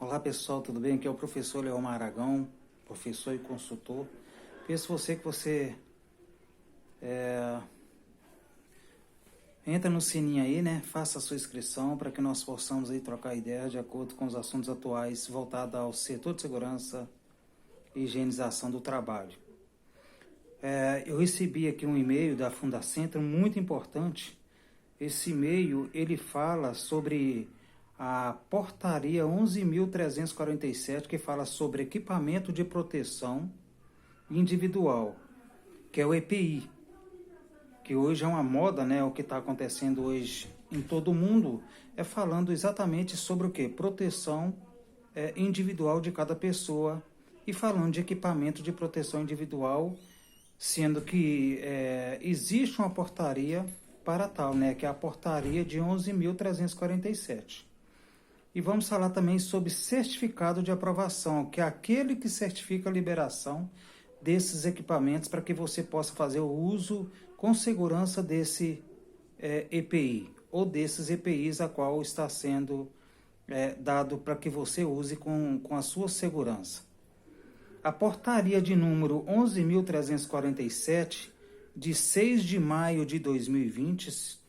Olá pessoal, tudo bem? Aqui é o professor Leomar Aragão, professor e consultor. Peço que você entra no sininho aí, né? Faça a sua inscrição para que nós possamos aí trocar ideias de acordo com os assuntos atuais voltados ao setor de segurança e higienização do trabalho. Eu recebi aqui um e-mail da Fundacentro muito importante. Esse e-mail ele fala sobre a portaria 11.347, que fala sobre equipamento de proteção individual, que é o EPI, que hoje é uma moda, né? O que está acontecendo hoje em todo o mundo é falando exatamente sobre o que? Proteção individual de cada pessoa e falando de equipamento de proteção individual, sendo que existe uma portaria para tal, né? Que é a portaria de 11.347. E vamos falar também sobre certificado de aprovação, que é aquele que certifica a liberação desses equipamentos para que você possa fazer o uso com segurança desse EPI, ou desses EPIs a qual está sendo dado para que você use com a sua segurança. A portaria de número 11.347, de 6 de maio de 2020,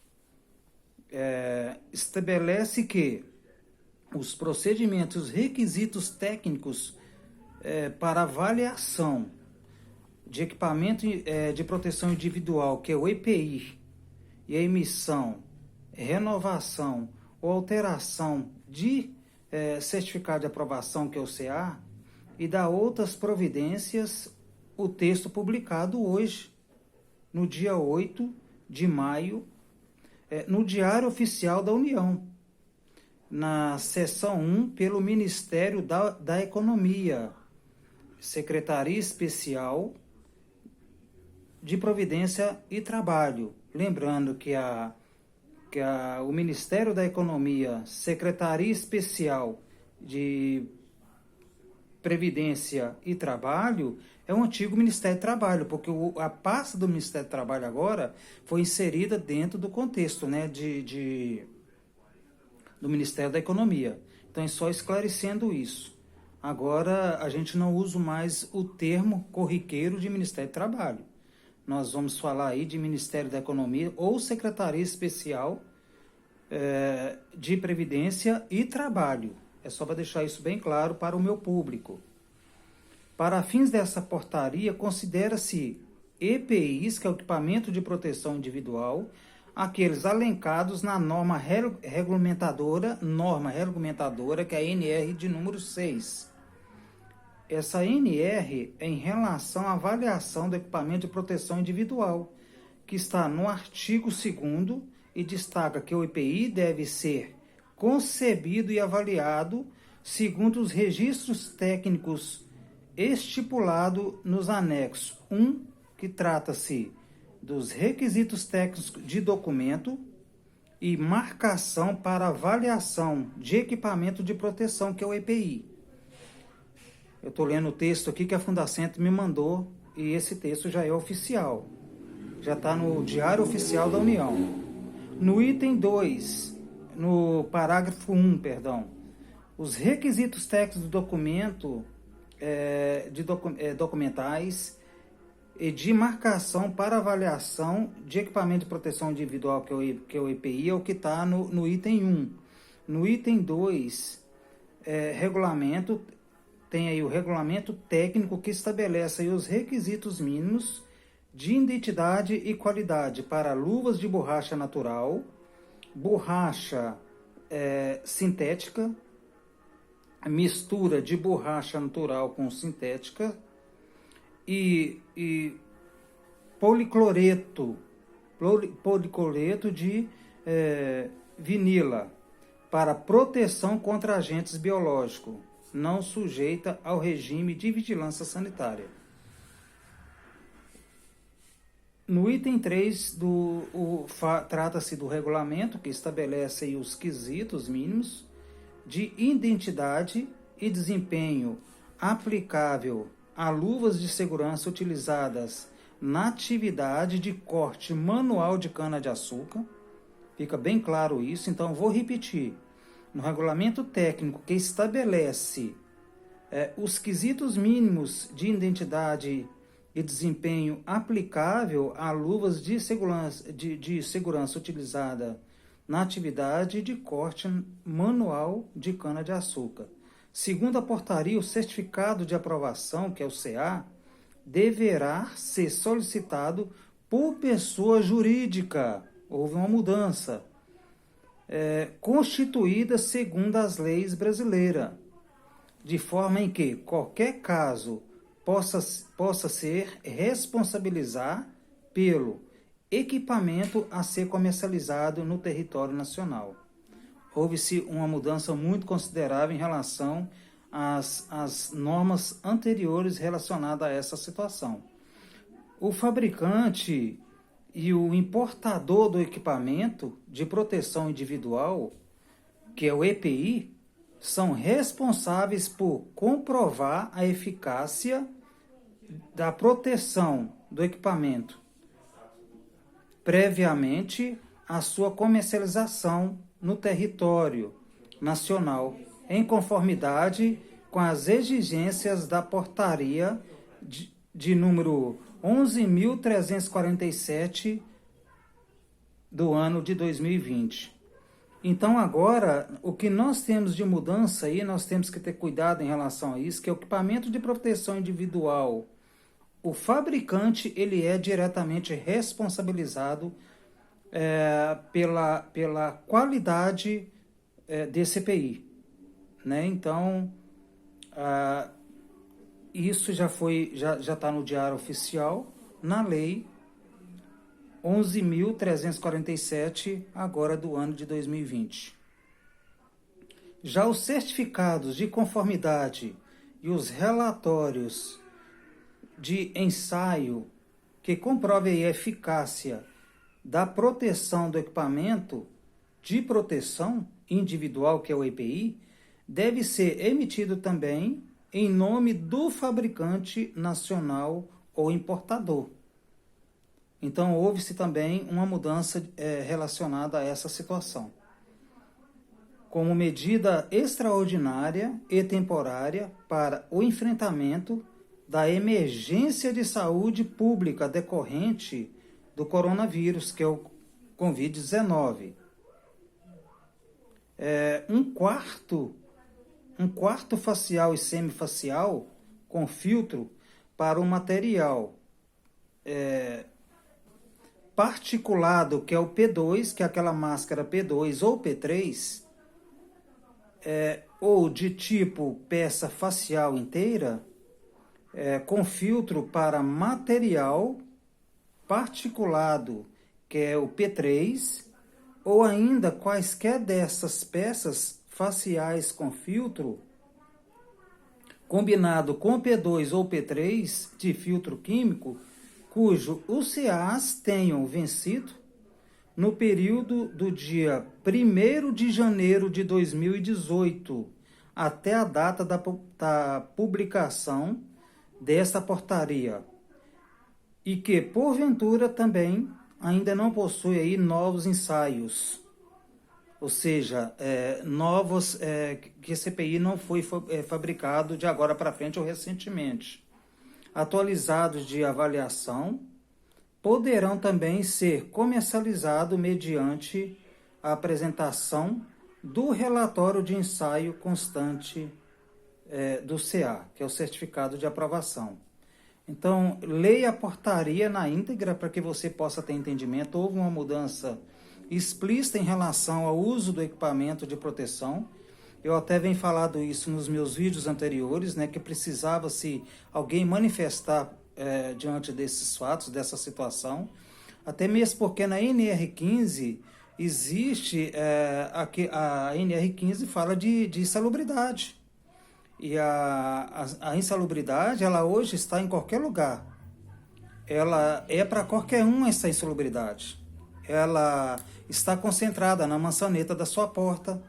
estabelece que os procedimentos, requisitos técnicos para avaliação de equipamento de proteção individual, que é o EPI, e a emissão, renovação ou alteração de certificado de aprovação, que é o CA, e da outras providências, o texto publicado hoje, no dia 8 de maio, no Diário Oficial da União, na seção 1, pelo Ministério da Economia, Secretaria Especial de Providência e Trabalho. Lembrando que o Ministério da Economia, Secretaria Especial de Previdência e Trabalho, é um antigo Ministério do Trabalho, porque a pasta do Ministério do Trabalho agora foi inserida dentro do contexto, né, do Ministério da Economia. Então, é só esclarecendo isso. Agora, a gente não usa mais o termo corriqueiro de Ministério do Trabalho. Nós vamos falar aí de Ministério da Economia ou Secretaria Especial de Previdência e Trabalho. É só para deixar isso bem claro para o meu público. Para fins dessa portaria, considera-se EPIs, que é o equipamento de proteção individual, aqueles alencados na norma regulamentadora, que é a NR de número 6. Essa NR é em relação à avaliação do equipamento de proteção individual, que está no artigo 2º e destaca que o EPI deve ser concebido e avaliado segundo os registros técnicos estipulados nos anexos 1, que trata-se dos requisitos técnicos de documento e marcação para avaliação de equipamento de proteção, que é o EPI. Eu estou lendo o texto aqui que a Fundacentro me mandou e esse texto já é oficial. Já está no Diário Oficial da União. No item 2, no parágrafo 1, os requisitos técnicos do documento, documentais e de marcação para avaliação de equipamento de proteção individual, que é o EPI, é o que está no item 1. No item 2, regulamento, tem aí o regulamento técnico que estabelece aí os requisitos mínimos de identidade e qualidade para luvas de borracha natural, borracha sintética, mistura de borracha natural com sintética, e policloreto de vinila para proteção contra agentes biológicos, não sujeita ao regime de vigilância sanitária. No item 3, trata-se do regulamento que estabelece aí os quesitos mínimos de identidade e desempenho aplicável a luvas de segurança utilizadas na atividade de corte manual de cana-de-açúcar. Fica bem claro isso, então vou repetir. no regulamento técnico que estabelece os quesitos mínimos de identidade e desempenho aplicável a luvas de segurança utilizada na atividade de corte manual de cana-de-açúcar. Segundo a portaria, o certificado de aprovação, que é o CA, deverá ser solicitado por pessoa jurídica. Houve uma mudança. Constituída segundo as leis brasileiras, de forma em que qualquer caso possa ser responsabilizar pelo equipamento a ser comercializado no território nacional. Houve-se uma mudança muito considerável em relação às normas anteriores relacionadas a essa situação. O fabricante e o importador do equipamento de proteção individual, que é o EPI, são responsáveis por comprovar a eficácia da proteção do equipamento previamente à sua comercialização no território nacional, em conformidade com as exigências da portaria de número 11.347 do ano de 2020. Então, agora, o que nós temos de mudança aí, nós temos que ter cuidado em relação a isso, que é o equipamento de proteção individual. O fabricante, ele é diretamente responsabilizado pela qualidade desse EPI, né? Então, isso já está no Diário Oficial, na Lei 11.347, agora do ano de 2020. Já os certificados de conformidade e os relatórios de ensaio que comprovem a eficácia da proteção do equipamento de proteção individual, que é o EPI, deve ser emitido também em nome do fabricante nacional ou importador. Então, houve-se também uma mudança relacionada a essa situação. Como medida extraordinária e temporária para o enfrentamento da emergência de saúde pública decorrente do coronavírus, que é o Covid-19. Um quarto facial e semifacial com filtro para o material particulado, que é o P2, que é aquela máscara P2 ou P3, ou de tipo peça facial inteira, com filtro para material particulado, que é o P3, ou ainda quaisquer dessas peças faciais com filtro, combinado com P2 ou P3 de filtro químico, cujo os CAs tenham vencido no período do dia 1º de janeiro de 2018 até a data da publicação desta portaria, e que, porventura, também ainda não possui aí novos ensaios, ou seja, que esse EPI não foi fabricado de agora para frente ou recentemente. Atualizados de avaliação, poderão também ser comercializados mediante a apresentação do relatório de ensaio constante do CA, que é o certificado de aprovação. Então, leia a portaria na íntegra para que você possa ter entendimento. Houve uma mudança explícita em relação ao uso do equipamento de proteção. Eu até venho falado isso nos meus vídeos anteriores, né, que precisava-se alguém manifestar diante desses fatos, dessa situação, até mesmo porque na NR15 existe, a NR15 fala de insalubridade, e a insalubridade, ela hoje está em qualquer lugar, ela é para qualquer um essa insalubridade, ela está concentrada na maçaneta da sua porta,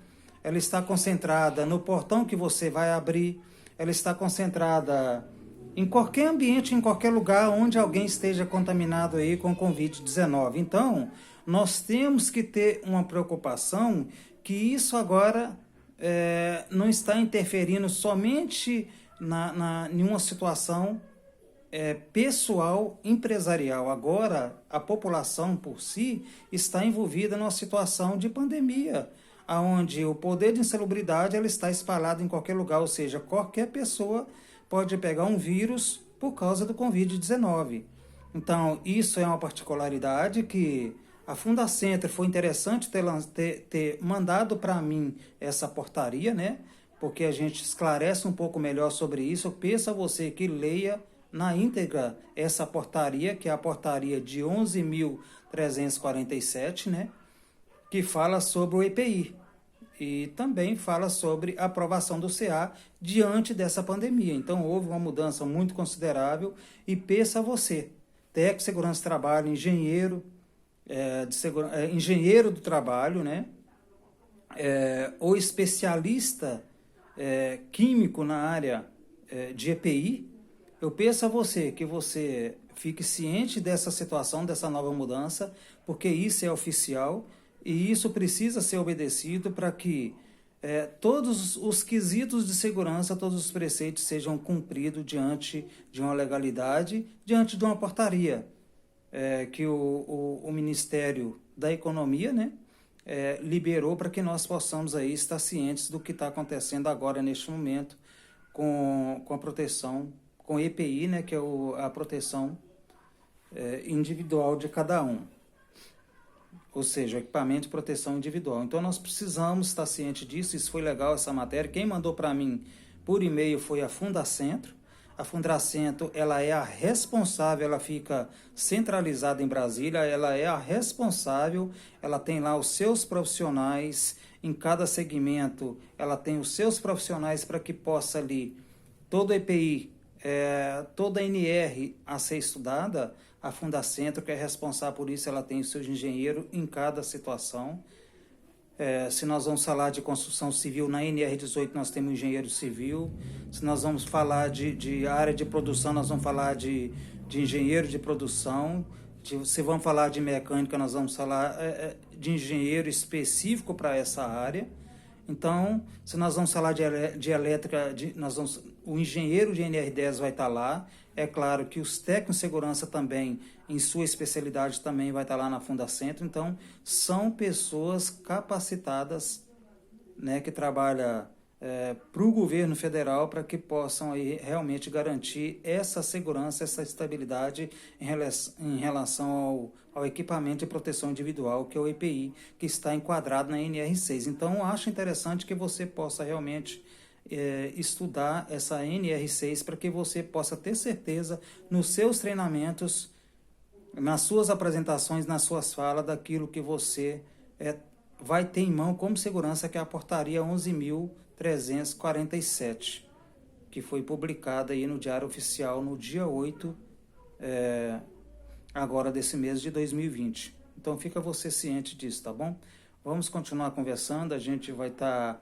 ela está concentrada no portão que você vai abrir, ela está concentrada em qualquer ambiente, em qualquer lugar onde alguém esteja contaminado aí com Covid-19. Então, nós temos que ter uma preocupação que isso agora não está interferindo somente em uma situação pessoal, empresarial. Agora, a população por si está envolvida numa situação de pandemia, onde o poder de insalubridade ela está espalhado em qualquer lugar, ou seja, qualquer pessoa pode pegar um vírus por causa do Covid-19. Então, isso é uma particularidade que a Fundacentro foi interessante ter mandado para mim essa portaria, né? Porque a gente esclarece um pouco melhor sobre isso. Eu peço a você que leia na íntegra essa portaria, que é a portaria de 11.347, né? Que fala sobre o EPI e também fala sobre a aprovação do CA diante dessa pandemia. Então, houve uma mudança muito considerável e peço a você, técnico de segurança do trabalho, engenheiro, engenheiro do trabalho, né? Ou especialista químico na área de EPI, eu peço a você que você fique ciente dessa situação, dessa nova mudança, porque isso é oficial e isso precisa ser obedecido para que todos os quesitos de segurança, todos os preceitos sejam cumpridos diante de uma legalidade, diante de uma portaria que o Ministério da Economia, né, liberou para que nós possamos aí estar cientes do que está acontecendo agora neste momento com a proteção, com o EPI, né, que é a proteção individual de cada um, ou seja, o equipamento de proteção individual. Então nós precisamos estar cientes disso. Isso foi legal, essa matéria. Quem mandou para mim por e-mail foi a Fundacentro. A Fundacentro, ela é a responsável, ela fica centralizada em Brasília, ela é a responsável, ela tem lá os seus profissionais, em cada segmento ela tem os seus profissionais para que possa ali, todo EPI, toda NR a ser estudada, a Fundacentro, que é responsável por isso, ela tem o seu engenheiro em cada situação. Se nós vamos falar de construção civil, na NR18 nós temos engenheiro civil. Se nós vamos falar de área de produção, nós vamos falar de engenheiro de produção. Se vamos falar de mecânica, nós vamos falar de engenheiro específico para essa área. Então, se nós vamos falar de elétrica, o engenheiro de NR10 vai estar lá. É claro que os técnicos de segurança também, em sua especialidade, também vai estar lá na Fundacentro. Então, são pessoas capacitadas, né, que trabalham para o governo federal para que possam aí realmente garantir essa segurança, essa estabilidade em relação ao equipamento de proteção individual, que é o EPI, que está enquadrado na NR6. Então, eu acho interessante que você possa realmente estudar essa NR6 para que você possa ter certeza nos seus treinamentos, nas suas apresentações, nas suas falas, daquilo que você vai ter em mão como segurança, que é a portaria 11.347, que foi publicada aí no Diário Oficial no dia 8, agora desse mês de 2020. Então fica você ciente disso, tá bom? Vamos continuar conversando, a gente vai estar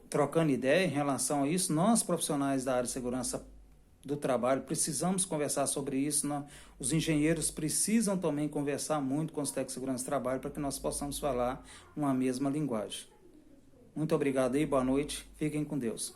trocando ideia em relação a isso. Nós, profissionais da área de segurança do trabalho, precisamos conversar sobre isso. Os engenheiros precisam também conversar muito com os técnicos de segurança do trabalho para que nós possamos falar uma mesma linguagem. Muito obrigado aí, boa noite, fiquem com Deus.